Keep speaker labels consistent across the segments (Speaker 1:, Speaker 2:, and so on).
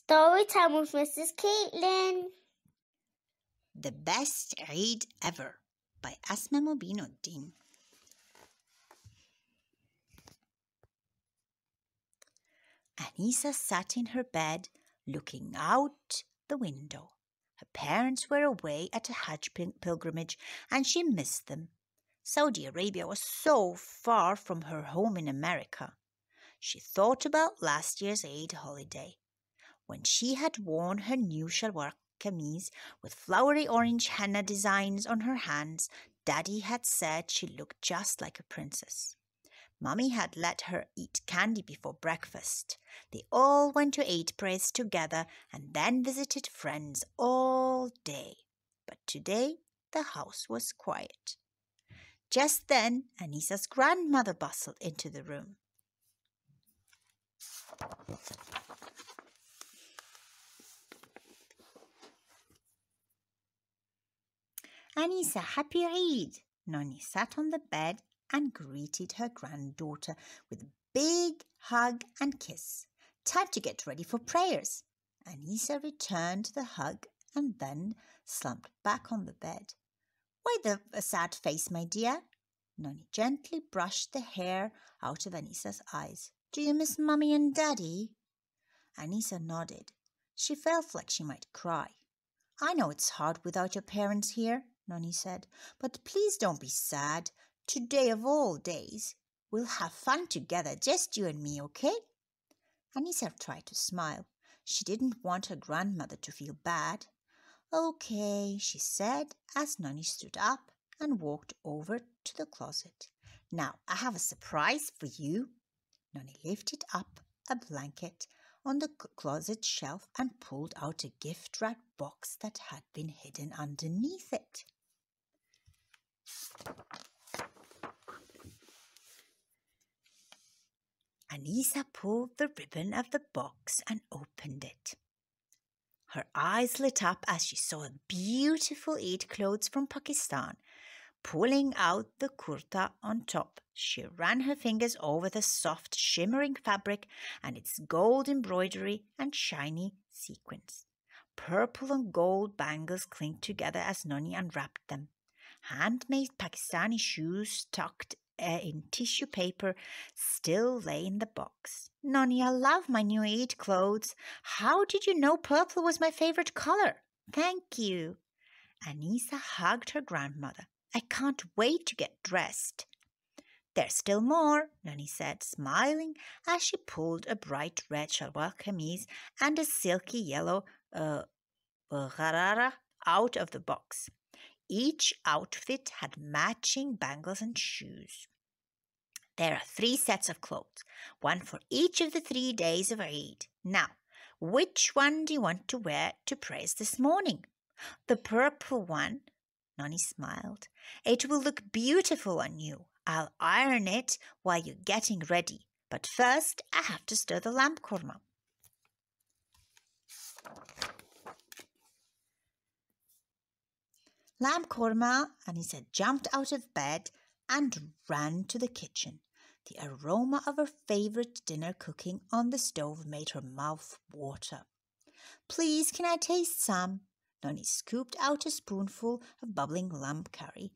Speaker 1: Storytime with Mrs. Katlin.
Speaker 2: The Best Eid Ever by Asma Mobin-Uddin. Aneesa sat in her bed looking out the window. Her parents were away at a Hajj pilgrimage and she missed them. Saudi Arabia was so far from her home in America. She thought about last year's Eid holiday, when she had worn her new shalwar kameez with flowery orange henna designs on her hands. Daddy had said she looked just like a princess. Mummy had let her eat candy before breakfast. They all went to Eid prayers together and then visited friends all day. But today the house was quiet. Just then Aneesa's grandmother bustled into the room. Aneesa, happy Eid! Nonni sat on the bed and greeted her granddaughter with a big hug and kiss. Time to get ready for prayers. Aneesa returned the hug and then slumped back on the bed. Why the sad face, my dear? Nonni gently brushed the hair out of Aneesa's eyes. Do you miss Mummy and Daddy? Aneesa nodded. She felt like she might cry. I know it's hard without your parents here, Nonni said, but please don't be sad. Today of all days, we'll have fun together, just you and me, okay? Aneesa tried to smile. She didn't want her grandmother to feel bad. Okay, she said as Nonni stood up and walked over to the closet. Now, I have a surprise for you. Nonni lifted up a blanket on the closet shelf and pulled out a gift-wrapped box that had been hidden underneath it. Aneesa pulled the ribbon of the box and opened it. Her eyes lit up as she saw beautiful Eid clothes from Pakistan. Pulling out the kurta on top, she ran her fingers over the soft, shimmering fabric and its gold embroidery and shiny sequins. Purple and gold bangles clinked together as Nonni unwrapped them. Handmade Pakistani shoes tucked in tissue paper still lay in the box. Nonni, I love my new Eid clothes. How did you know purple was my favorite color? Thank you. Aneesa hugged her grandmother. I can't wait to get dressed. There's still more, Nonni said, smiling as she pulled a bright red shalwar kameez and a silky yellow gharara out of the box. Each outfit had matching bangles and shoes. There are 3 sets of clothes, one for each of the 3 days of Eid. Now, which one do you want to wear to prayers this morning? The purple one. Nonni smiled. It will look beautiful on you. I'll iron it while you're getting ready. But first, I have to stir the lamb korma. Lamb korma, Aneesa jumped out of bed and ran to the kitchen. The aroma of her favorite dinner cooking on the stove made her mouth water. Please, can I taste some? Nonni scooped out a spoonful of bubbling lamb curry,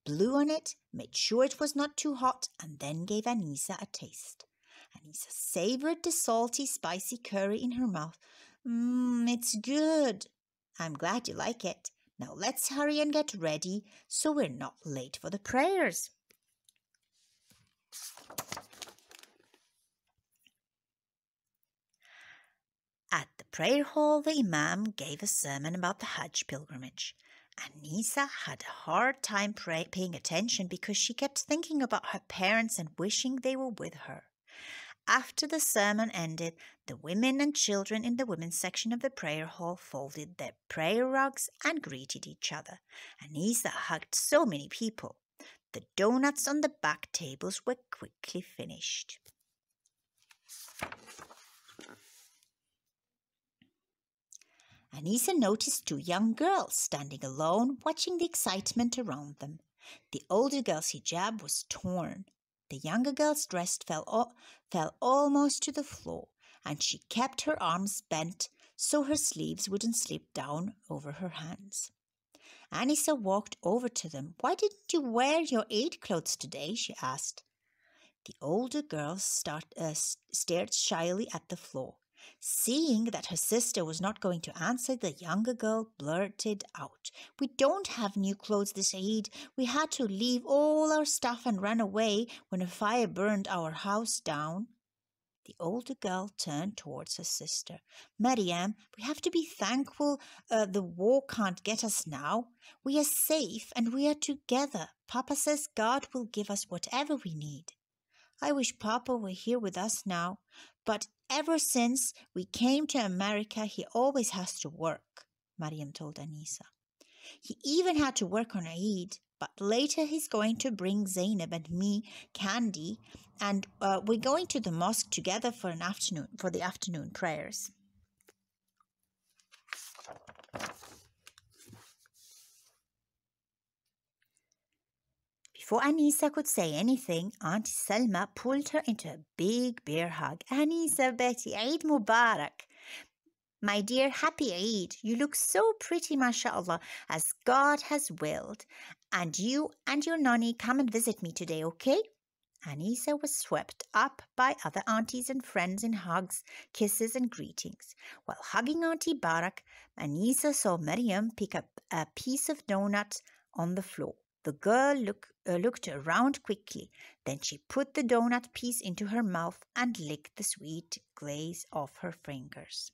Speaker 2: blew on it, made sure it was not too hot, and then gave Aneesa a taste. Aneesa savored the salty, spicy curry in her mouth. It's good. I'm glad you like it. Now let's hurry and get ready so we're not late for the prayers. At the prayer hall, the Imam gave a sermon about the Hajj pilgrimage. Aneesa had a hard time paying attention because she kept thinking about her parents and wishing they were with her. After the sermon ended, the women and children in the women's section of the prayer hall folded their prayer rugs and greeted each other. Aneesa hugged so many people. The donuts on the back tables were quickly finished. Aneesa noticed 2 young girls standing alone, watching the excitement around them. The older girl's hijab was torn. The younger girl's dress fell almost to the floor, and she kept her arms bent so her sleeves wouldn't slip down over her hands. Aneesa walked over to them. "Why didn't you wear your Eid clothes today?" she asked. The older girl stared shyly at the floor. Seeing that her sister was not going to answer, the younger girl blurted out, "We don't have new clothes this Eid. We had to leave all our stuff and run away when a fire burned our house down." The older girl turned towards her sister. "Maryam, we have to be thankful the war can't get us now. We are safe and we are together. Papa says God will give us whatever we need." "I wish Papa were here with us now, but ever since we came to America, he always has to work," Maryam told Aneesa. "He even had to work on Eid, but later he's going to bring Zainab and me candy, and we're going to the mosque together for the afternoon prayers." Before Aneesa could say anything, Auntie Selma pulled her into a big bear hug. "Aneesa, Betty, Eid Mubarak. My dear, happy Eid. You look so pretty, mashallah, as God has willed. And you and your Nonni come and visit me today, okay?" Aneesa was swept up by other aunties and friends in hugs, kisses, and greetings. While hugging Auntie Barak, Aneesa saw Maryam pick up a piece of donut on the floor. The girl looked around quickly. Then she put the donut piece into her mouth and licked the sweet glaze off her fingers.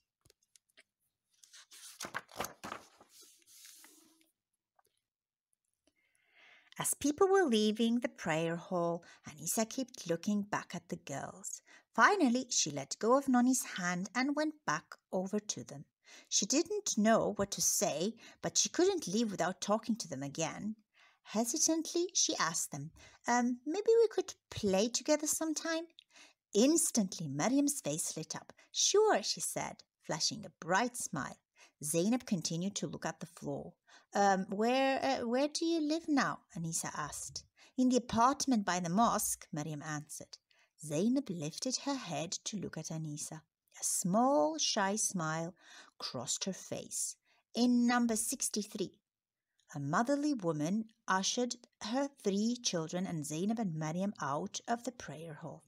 Speaker 2: As people were leaving the prayer hall, Aneesa kept looking back at the girls. Finally, she let go of Nonni's hand and went back over to them. She didn't know what to say, but she couldn't leave without talking to them again. Hesitantly, she asked them, "Maybe we could play together sometime?" Instantly, Maryam's face lit up. "Sure," she said, flashing a bright smile. Zainab continued to look at the floor. Where do you live now?" Aneesa asked. "In the apartment by the mosque," Maryam answered. Zainab lifted her head to look at Aneesa. A small, shy smile crossed her face. "In number 63. A motherly woman ushered her 3 children and Zainab and Maryam out of the prayer hall.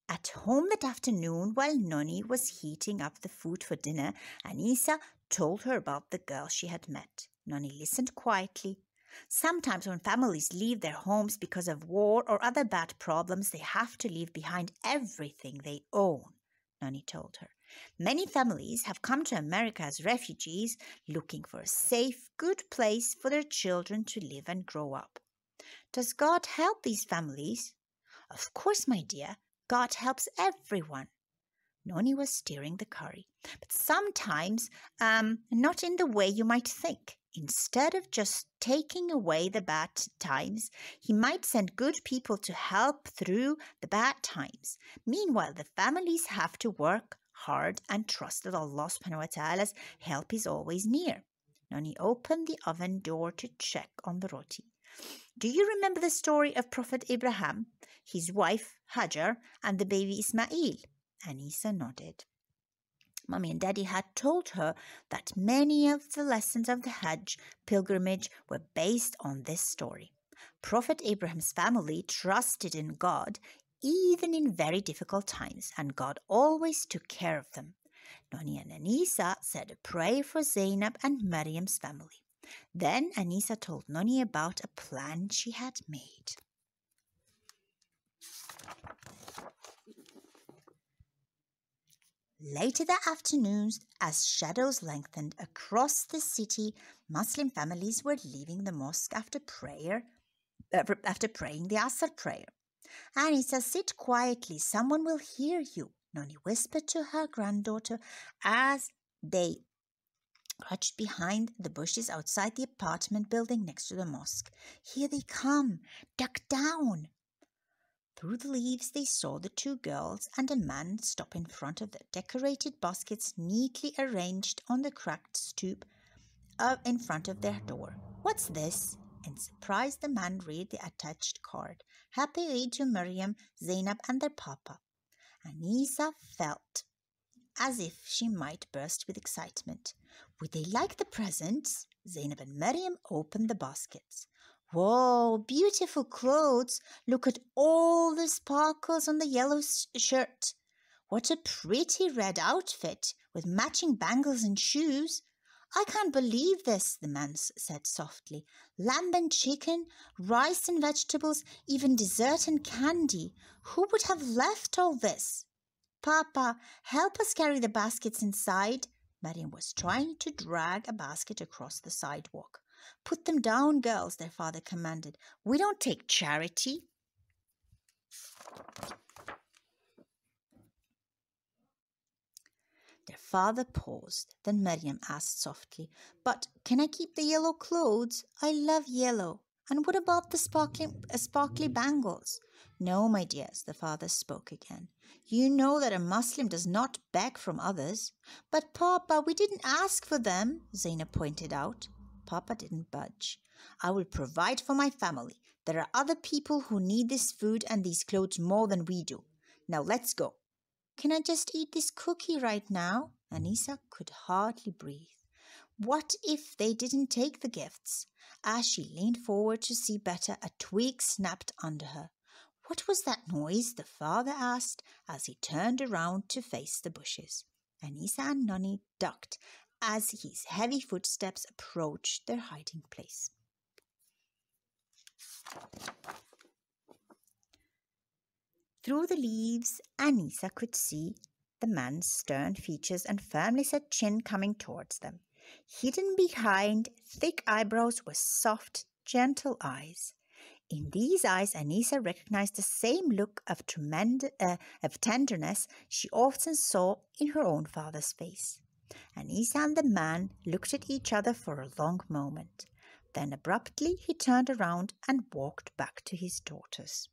Speaker 2: At home that afternoon, while Nonni was heating up the food for dinner, Aneesa told her about the girl she had met. Nonni listened quietly. "Sometimes when families leave their homes because of war or other bad problems, they have to leave behind everything they own," Nonni told her. "Many families have come to America as refugees, looking for a safe, good place for their children to live and grow up." "Does God help these families?" "Of course, my dear. God helps everyone." Nonni was stirring the curry. "But sometimes, not in the way you might think. Instead of just taking away the bad times, he might send good people to help through the bad times. Meanwhile, the families have to work hard and trust that Allah subhanahu wa ta'ala's help is always near." Nonni opened the oven door to check on the roti. "Do you remember the story of Prophet Abraham, his wife Hajar, and the baby Ismail?" Aneesa nodded. Mommy and Daddy had told her that many of the lessons of the Hajj pilgrimage were based on this story. Prophet Abraham's family trusted in God even in very difficult times, and God always took care of them. Nonni and Aneesa said a prayer for Zainab and Maryam's family. Then Aneesa told Nonni about a plan she had made. Later that afternoon, as shadows lengthened across the city, Muslim families were leaving the mosque after praying the Asr prayer. "Aneesa, sit quietly. Someone will hear you," Nonni whispered to her granddaughter as they crouched behind the bushes outside the apartment building next to the mosque. "Here they come. Duck down." Through the leaves they saw the 2 girls and a man stop in front of the decorated baskets neatly arranged on the cracked stoop in front of their door. "What's this?" In surprise, the man read the attached card. Happy Eid to Miriam, Zainab and their papa. Aneesa felt as if she might burst with excitement. Would they like the presents? Zainab and Miriam opened the baskets. Whoa, beautiful clothes. Look at all the sparkles on the yellow shirt. What a pretty red outfit with matching bangles and shoes. I can't believe this, the man said softly. Lamb and chicken, rice and vegetables, even dessert and candy. Who would have left all this? Papa, help us carry the baskets inside. Miriam was trying to drag a basket across the sidewalk. Put them down, girls, their father commanded. We don't take charity. Their father paused. Then Miriam asked softly, But can I keep the yellow clothes? I love yellow. And what about the sparkly bangles? No, my dears, the father spoke again. You know that a Muslim does not beg from others. But Papa, we didn't ask for them, Zainab pointed out. Papa didn't budge. I will provide for my family. There are other people who need this food and these clothes more than we do. Now let's go. Can I just eat this cookie right now? Aneesa could hardly breathe. What if they didn't take the gifts? As she leaned forward to see better, a twig snapped under her. What was that noise? The father asked as he turned around to face the bushes. Aneesa and Nonni ducked as his heavy footsteps approached their hiding place. Through the leaves, Aneesa could see the man's stern features and firmly set chin coming towards them. Hidden behind thick eyebrows were soft, gentle eyes. In these eyes, Aneesa recognized the same look of tenderness she often saw in her own father's face. Aneesa and the man looked at each other for a long moment. Then abruptly he turned around and walked back to his daughters.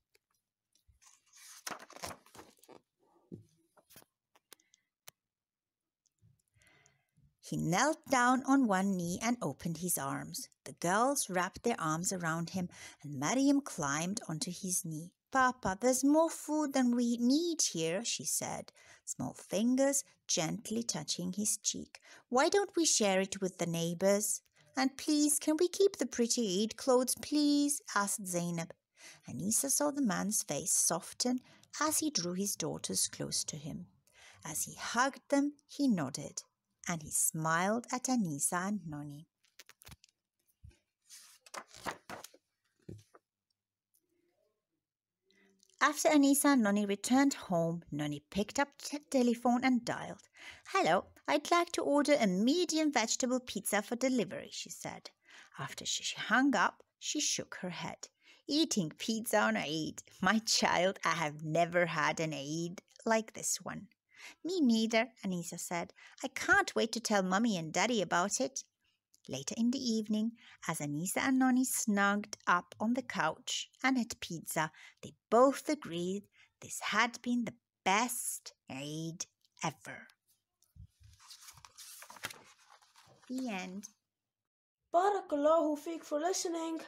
Speaker 2: He knelt down on one knee and opened his arms. The girls wrapped their arms around him and Miriam climbed onto his knee. Papa, there's more food than we need here, she said, small fingers gently touching his cheek. Why don't we share it with the neighbors? And please, can we keep the pretty Eid clothes, please? Asked Zainab. Aneesa saw the man's face soften as he drew his daughters close to him. As he hugged them, he nodded. And he smiled at Aneesa and Nonni. After Aneesa and Nonni returned home, Nonni picked up the telephone and dialed. Hello, I'd like to order a medium vegetable pizza for delivery, she said. After she hung up, she shook her head. Eating pizza on Eid. My child, I have never had an Eid like this one. Me neither, Aneesa said. I can't wait to tell Mummy and Daddy about it. Later in the evening, as Aneesa and Nonni snugged up on the couch and ate pizza, they both agreed this had been the best Eid ever. The end.
Speaker 3: Barakallahu feek for listening.